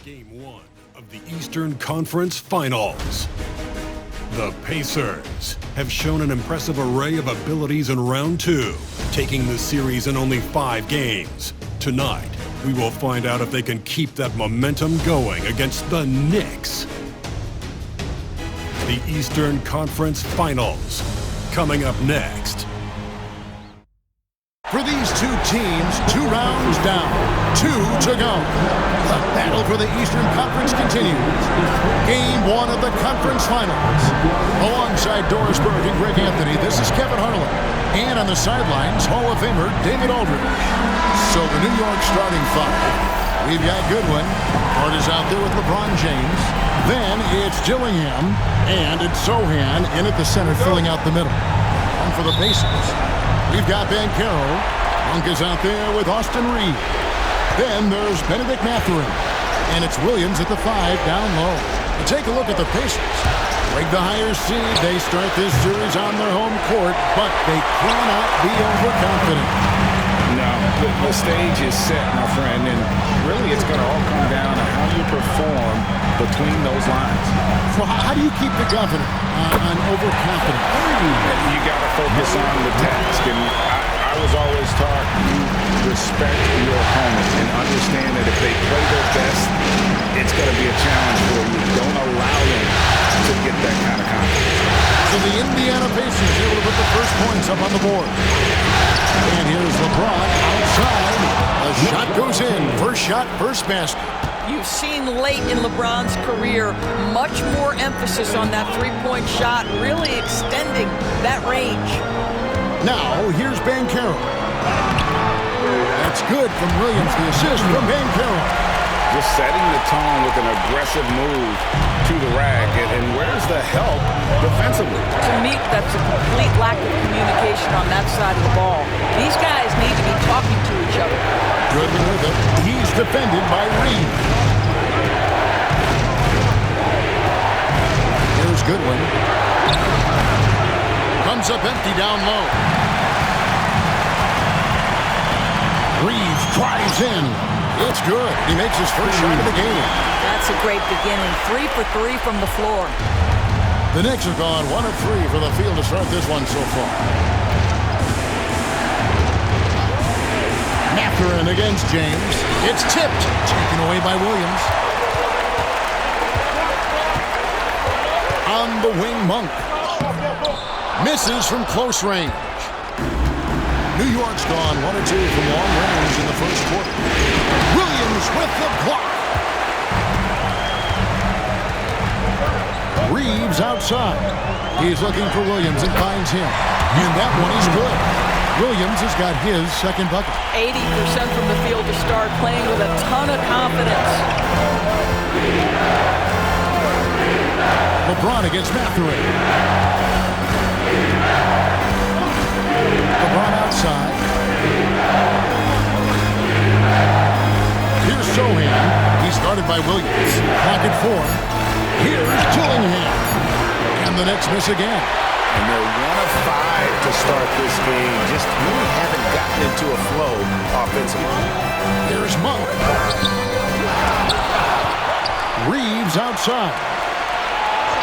Game 1 of the Eastern Conference Finals. The Pacers have shown an impressive array of abilities in round 2, taking the series in only 5 games. Tonight, we will find out if they can keep that momentum going against the Knicks. The Eastern Conference Finals, coming up next. For these two teams, 2 rounds down, 2 to go. The battle for the Eastern Conference continues. Game 1 of the conference finals. Alongside Doris Burke and Greg Anthony, this is Kevin Harlan. And on the sidelines, Hall of Famer David Aldridge. So the New York starting 5. We've got Goodwin. Hart is out there with LeBron James. Then it's Dillingham. And it's Sohan in at the center, filling out the middle. And for the Pacers, we've got Banchero. Monk is out there with Austin Reed. Then there's Benedict Mathurin. And it's Williams at the 5 down low. And take a look at the Pacers. Break the higher seed. They start this series on their home court, but they cannot be overconfident. No, the stage is set, my friend, and really it's going to all come down to how you perform between those lines. So how do you keep the governor on overconfidence? You got to focus on the task, and I was always taught you respect your opponent and understand that if they play their best, it's going to be a challenge for you. Don't allow them to get that kind of confidence. So the Indiana Pacers able to put the first points up on the board. And here's LeBron outside. A shot goes in. First shot, first basket. You've seen late in LeBron's career much more emphasis on that three-point shot, really extending that range. Now, here's Banchero. That's good from Williams, the assist from Banchero. Just setting the tone with an aggressive move to the rack. And where's the help defensively? To me, that's a complete lack of communication on that side of the ball. These guys need to be talking to each other. Goodwin with it. He's defended by Reed. Here's Goodwin. Comes up empty down low. Reeves drives in. It's good. He makes his first shot of the game. That's a great beginning. 3 for 3 from the floor. The Knicks have gone 1 of 3 for the field to start this one so far. Mathurin against James. It's tipped. Taken away by Williams. On the wing, Monk. Misses from close range. New York's gone 1 or 2 from long range in the first quarter. Williams with the block. Reeves outside. He's looking for Williams and finds him. And that one is good. Williams has got his second bucket. 80% from the field to start, playing with a ton of confidence. LeBron against Mathurin. LeBron outside. Here's Sohan. He's guarded by Williams. Pocket 4. Here's Dillingham. And the Knicks miss again. And they're 1 of 5 to start this game. Just really haven't gotten into a flow offensively. Here's Monk. Reeves outside.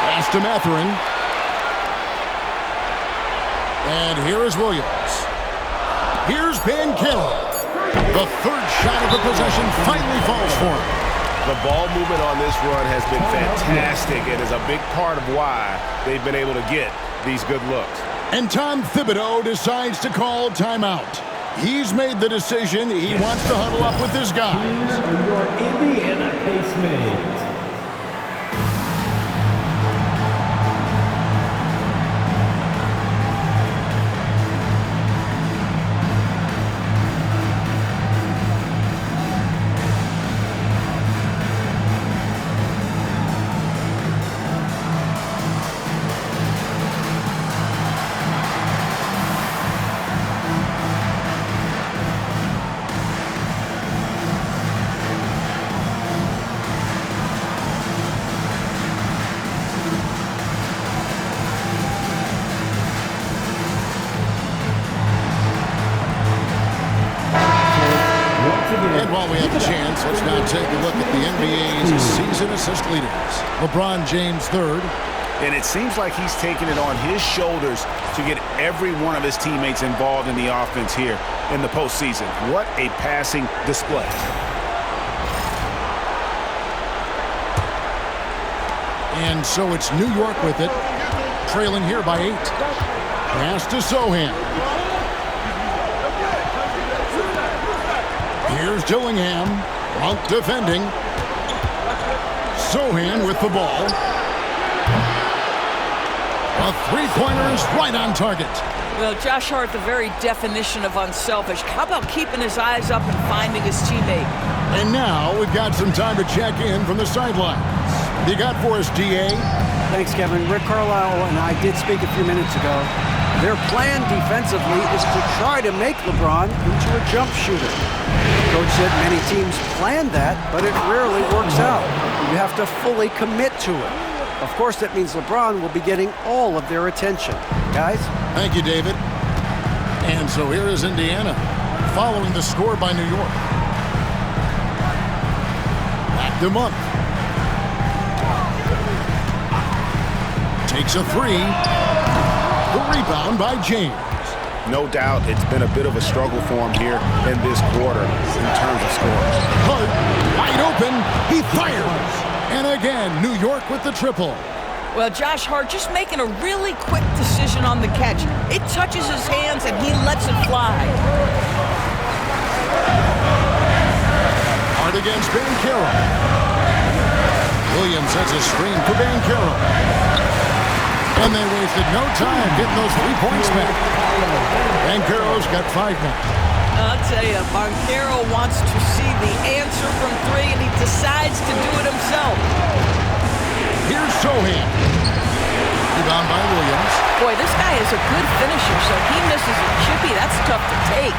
Pass to Mathurin. And here is Williams. Here's Banchero. The third shot of the possession finally falls for him. The ball movement on this run has been fantastic and is a big part of why they've been able to get these good looks. And Tom Thibodeau decides to call timeout. He's made the decision. He wants to huddle up with his guys. Here are your Indiana Pacers. Let's now take a look at the NBA's season assist leaders. LeBron James third. And it seems like he's taking it on his shoulders to get every one of his teammates involved in the offense here in the postseason. What a passing display. And so it's New York with it, trailing here by 8. Pass to Sochan. Here's Dillingham. Monk defending. Sochan with the ball. A three-pointer is right on target. Well, Josh Hart, the very definition of unselfish. How about keeping his eyes up and finding his teammate? And now we've got some time to check in from the sidelines. You got for us, D.A.? Thanks, Kevin. Rick Carlisle and I did speak a few minutes ago. Their plan defensively is to try to make LeBron into a jump shooter. Coach said many teams plan that, but it rarely works out. You have to fully commit to it. Of course, that means LeBron will be getting all of their attention. Guys? Thank you, David. And so here is Indiana, following the score by New York. Back to Monk. Takes a three. The rebound by James. No doubt it's been a bit of a struggle for him here in this quarter in terms of scoring. Hart, wide open. He fires. And again, New York with the triple. Well, Josh Hart just making a really quick decision on the catch. It touches his hands and he lets it fly. Hart against Banchero. Williams sets a screen for Banchero. And they wasted no time getting those 3 points back. Banchero's got 5 now. I'll tell you, Banchero wants to see the answer from 3, and he decides to do it himself. Here's Sochan. Rebound by Williams. Boy, this guy is a good finisher, so he misses a chippy. That's tough to take.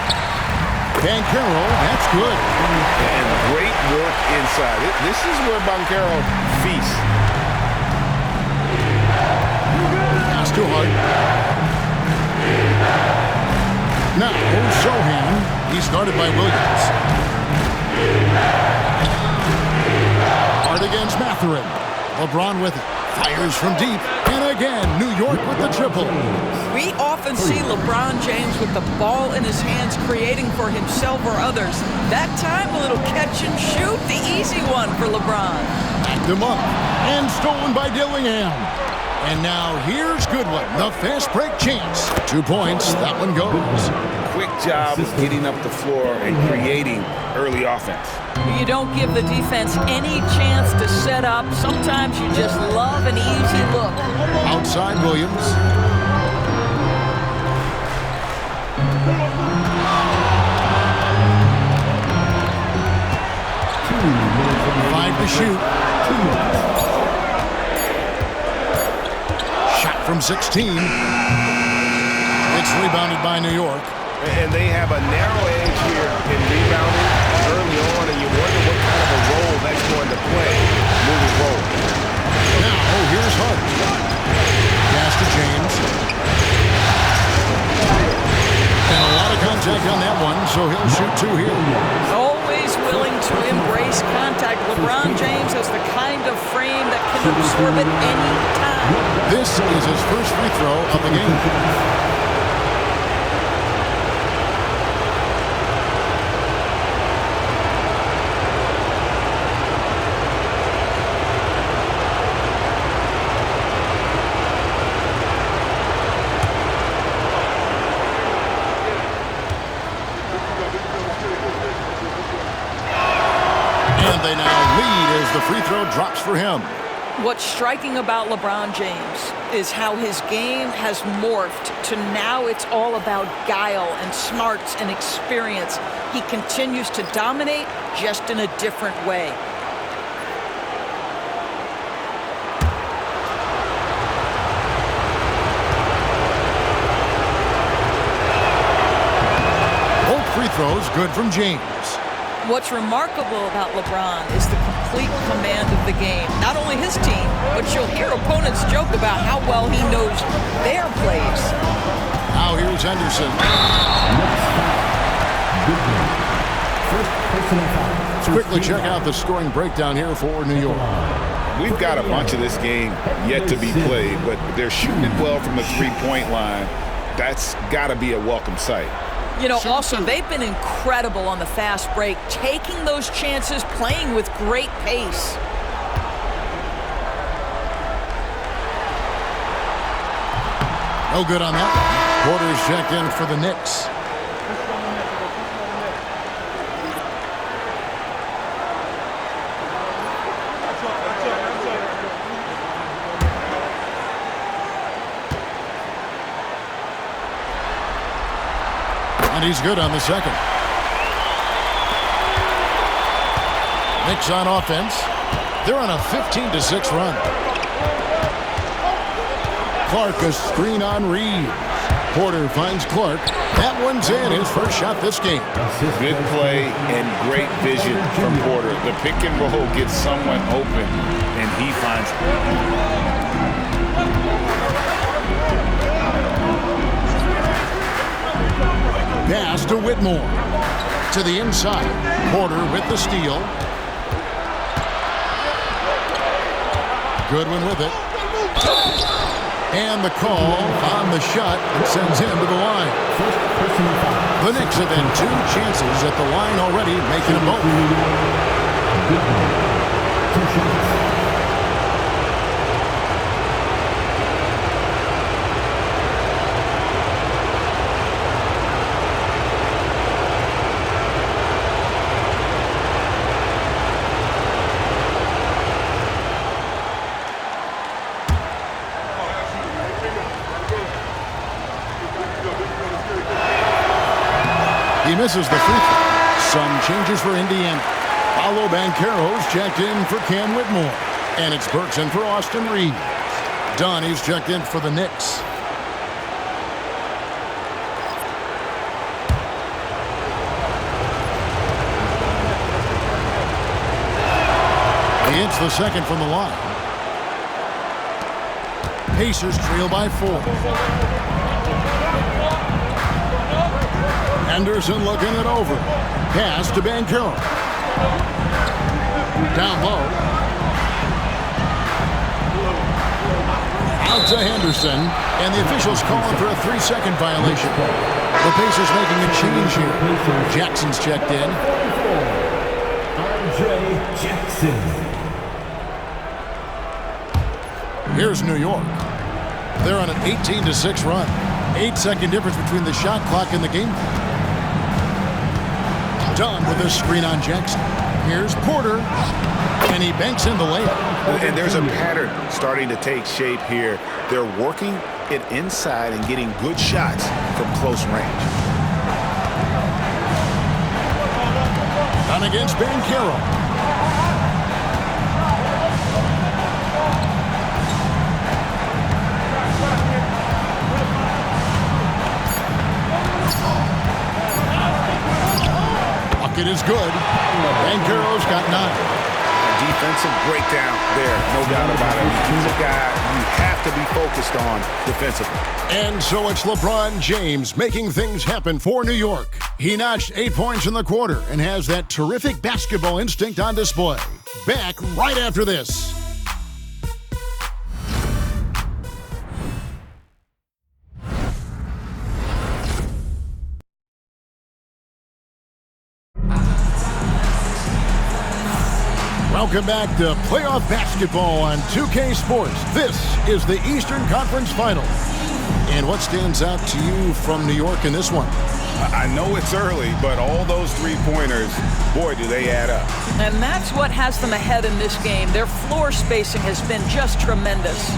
Banchero, that's good. And great work inside. This is where Banchero feasts. Pass to Hart. Now, Sochan. He's guarded by Williams. Hart against Mathurin. LeBron with it. Fires from deep. And again, New York with the triple. We often see LeBron James with the ball in his hands creating for himself or others. That time, a little catch and shoot. The easy one for LeBron. Back them up. And stolen by Dillingham. And now here's Goodwin, the fast break chance. 2 points, that one goes. Quick job of getting up the floor and creating early offense. You don't give the defense any chance to set up. Sometimes you just love an easy look. Outside Williams. Five to shoot. From 16. It's rebounded by New York. And they have a narrow edge here in rebounding early on, and you wonder what kind of a role that's going to play moving forward. Now, here's Hart. Pass to James. And a lot of contact on that one, so he'll shoot 2 here. Always willing to embrace contact. LeBron James has the kind of frame that can absorb it any time. This is his first free throw of the game. And they now lead as the free throw drops for him. What's striking about LeBron James is how his game has morphed to now it's all about guile and smarts and experience. He continues to dominate just in a different way. Both free throws good from James. What's remarkable about LeBron is the complete command of the game. Not only his team, but you'll hear opponents joke about how well he knows their plays. Now here's Henderson. Next foul. First personal foul. Let's quickly check out the scoring breakdown here for New York. We've got a bunch of this game yet to be played, but they're shooting it well from the three-point line. That's got to be a welcome sight. You know, also, they've been incredible on the fast break, taking those chances, playing with great pace. No good on that one. Porter's checked in for the Knicks. And he's good on the second. Knicks on offense. They're on a 15-6 run. Clark a screen on Reeves. Porter finds Clark. That one's in, his first shot this game. Good play and great vision from Porter. The pick and roll gets someone open, and he finds Pass to Whitmore. To the inside. Porter with the steal. Goodwin with it. And the call on the shot that sends him to the line. The Knicks have had 2 chances at the line already, making them both. He misses the free throw. Some changes for Indiana. Paolo Banchero's checked in for Cam Whitmore. And it's Burks in for Austin Reeves. Donnie's checked in for the Knicks. He hits the second from the line. Pacers trail by 4. Henderson looking it over. Pass to Banchero. Down low. Out to Henderson. And the officials calling for a 3-second violation. The Pacers making a change here. Jackson's checked in. R.J. Jackson. Here's New York. They're on an 18-6 run. 8-second difference between the shot clock and the game clock. Dunn with a screen on Jackson. Here's Porter, and he banks in the layup. And there's a pattern starting to take shape here. They're working it inside and getting good shots from close range. Dunn against Banchero. It is good. Banchero's got 9. Defensive breakdown there, no doubt about it. He's a guy you have to be focused on defensively. And so it's LeBron James making things happen for New York. He notched 8 points in the quarter and has that terrific basketball instinct on display. Back right after this. Welcome back to playoff basketball on 2K Sports. This is the Eastern Conference Finals. And what stands out to you from New York in this one? I know it's early, but all those three-pointers, boy, do they add up. And that's what has them ahead in this game. Their floor spacing has been just tremendous.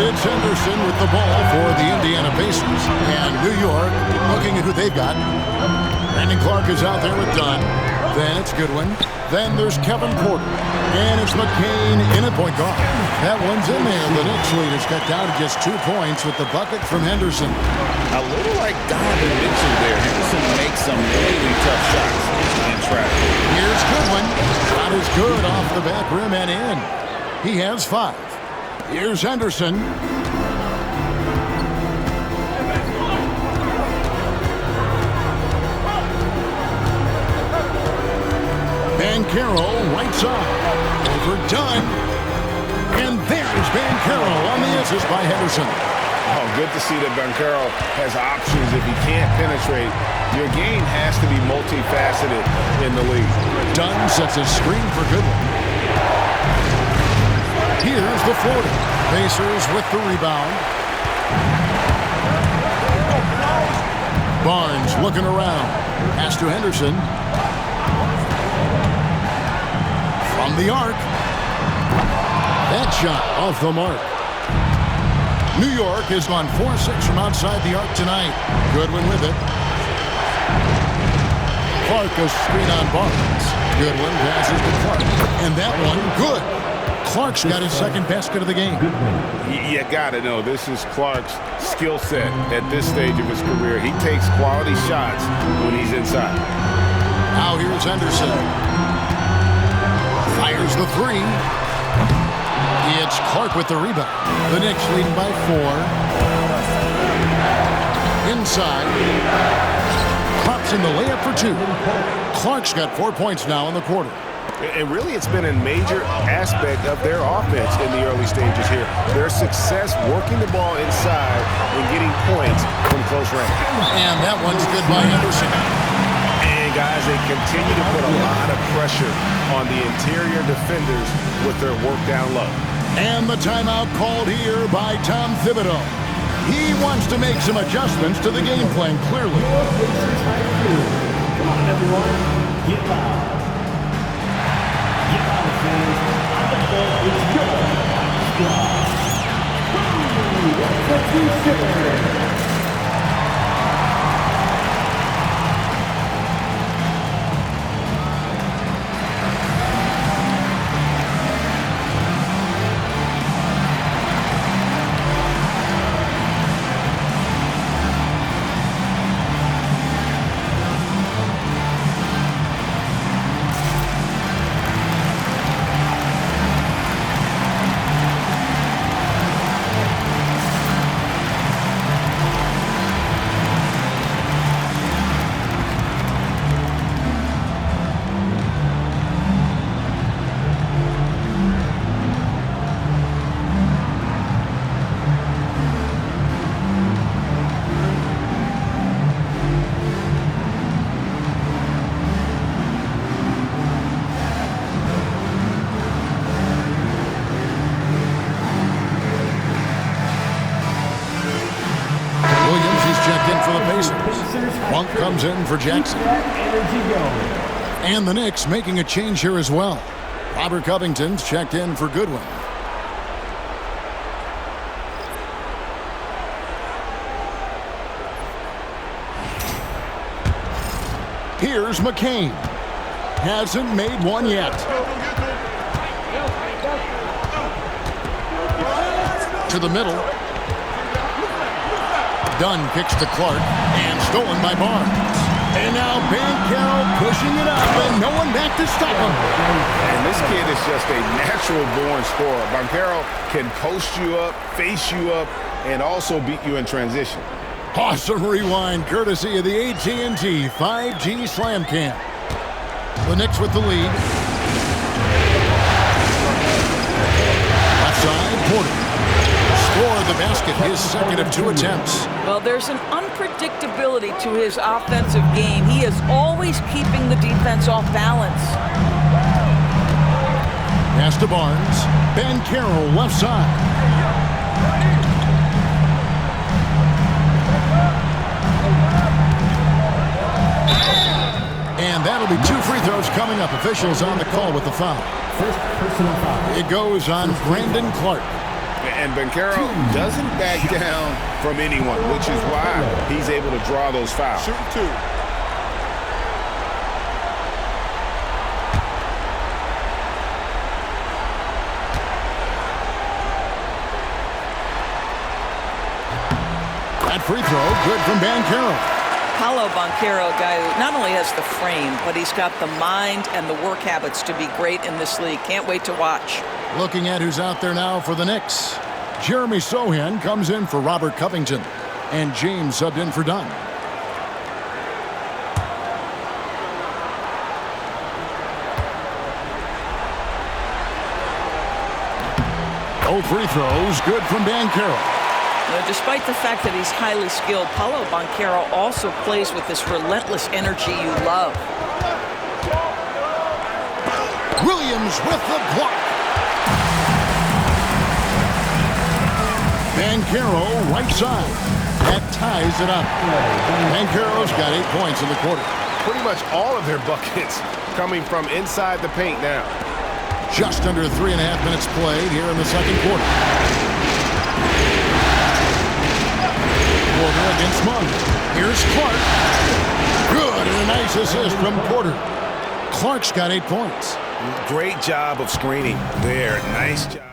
It's Henderson with the ball for the Indiana Pacers. And New York looking at who they've got. Brandon Clark is out there with Dunn. Then it's Goodwin. Then there's Kevin Porter. And it's McCain in at point guard. That one's in there. The Knicks lead is cut down to just 2 points with the bucket from Henderson. A little like Donovan Mitchell there. Henderson makes some really tough shots in traffic. Here's Goodwin. Shot is good off the back rim and in. He has 5. Here's Henderson. Banchero, right side. Overdone. And there's Banchero on the assist by Henderson. Oh, good to see that Banchero has options if he can't penetrate. Your game has to be multifaceted in the league. Dunn sets a screen for Goodwin. Here's the floater. Pacers with the rebound. Barnes looking around. Pass to Henderson. From the arc. That shot off the mark. New York has gone 4-6 from outside the arc tonight. Goodwin with it. Clark a screen on Barnes. Goodwin passes to Clark. And that one, good. Clark's got his second basket of the game. You got to know, this is Clark's skill set at this stage of his career. He takes quality shots when he's inside. Now here's Henderson. Fires the three. It's Clark with the rebound. The Knicks leading by 4. Inside. Pops in the layup for 2. Clark's got 4 points now in the quarter. And really, it's been a major aspect of their offense in the early stages here. Their success working the ball inside and getting points from close range. And that one's good by Henderson. And, guys, they continue to put a lot of pressure on the interior defenders with their work down low. And the timeout called here by Tom Thibodeau. He wants to make some adjustments to the game plan, clearly. Come on, everyone. Get loud. Get loud, fans. The ball is yours. Squad. 1-2-6. Monk comes in for Jackson. And the Knicks making a change here as well. Robert Covington's checked in for Goodwin. Here's McCain. Hasn't made one yet. To the middle. Dunn kicks to Clark, and stolen by Barnes. And now Banchero pushing it up, and no one back to stop him. And this kid is just a natural-born scorer. Banchero can post you up, face you up, and also beat you in transition. Awesome rewind, courtesy of the AT&T 5G Slam Cam. The Knicks with the lead. Left side, Porter. Scored the basket, his second of 2 attempts. Well, there's an unpredictability to his offensive game. He is always keeping the defense off balance. Pass to Barnes. Banchero left side. And that'll be 2 free throws coming up. Officials on the call with the foul. First personal foul. It goes on Brandon Clark. And Banchero doesn't back down from anyone, which is why he's able to draw those fouls. Shoot 2. That free throw, good from Banchero. Paolo Banchero, a guy who not only has the frame, but he's got the mind and the work habits to be great in this league. Can't wait to watch. Looking at who's out there now for the Knicks. Jeremy Sohan comes in for Robert Covington. And James subbed in for Dunn. Both free throws good from Banchero. Despite the fact that he's highly skilled, Paolo Banchero also plays with this relentless energy you love. Williams with the block. Banchero right side. That ties it up. Banchero's got 8 points in the quarter. Pretty much all of their buckets coming from inside the paint now. Just under 3.5 minutes played here in the second quarter. Porter against Monk. Here's Clark. Good, and a nice assist from Porter. Clark's got 8 points. Great job of screening there. Nice job.